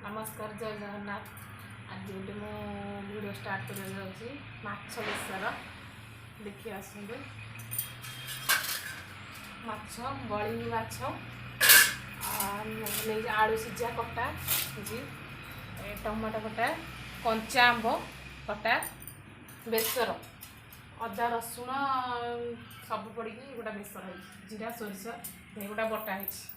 नमस्कार जय जगन्नाथ। आज गोटे मो वीडियो स्टार्ट कर माछ बेसर देखिए आसते माछ बड़ी माछ आलू सिझा कटा जी टमाटो कटा कंचा आंब कटा बेसर अदा रसुण सब पड़ी गोटा बेसर जीरा सोरिष गोटा बटा है।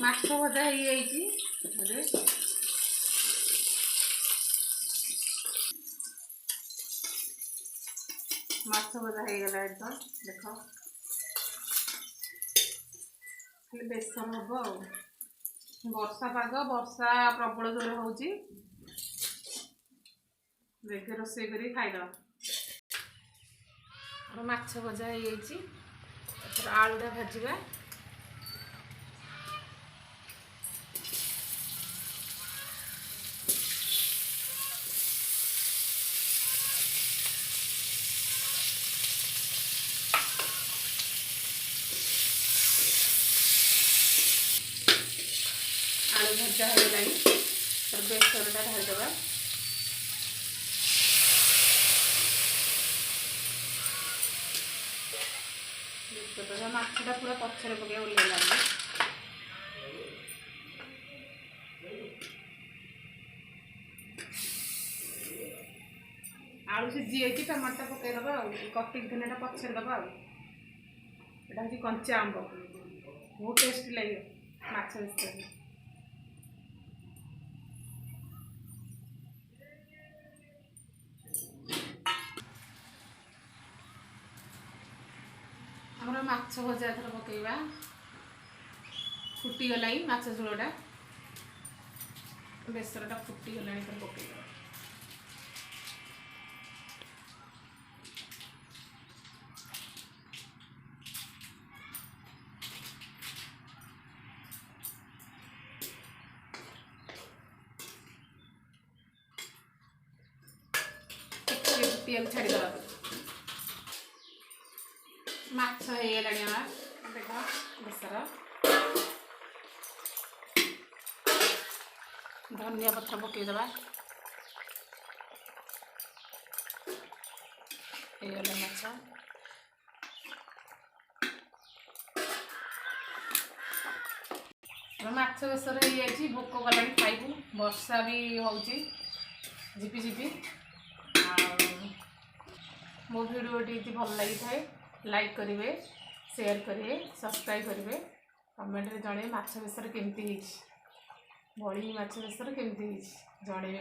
माछ भजा हो माछ भजा हो गला एकदम देख बेसन हम वर्षा पाग वर्षा प्रबल जोर हो रोसे कर खाईद माछ भजा हो आलूटा भाजवा आलू भजा हो गला बेसरटा ढालीदे माछटा पूरा पछरे पकड़ ओल्ला आलू सीझी टमाटर पकईदबा कटिंग धनिया पछरे दबा यहाँ हूँ कंचा आंब बहुत टेस्टी लगे माछ बेसर आमर माछ भजा एथर पकईबा फुटीगला माछ झोलटा बेसरटा फुटीगला पकईबा तेल छाड़ीदे माछ हो गला देख बेसर धनिया पत्र पकईदबा होगला माछ माछ बेसर हो भोक गला खाइबू वर्षा भी होची झिपी झिपी मो वीडियो भल लगी थाए लाइक करेंगे शेयर करेंगे सब्सक्राइब करेंगे कमेंट रे जणे माछ बेसर केमती बड़ी माछ बेसर केमती जणे।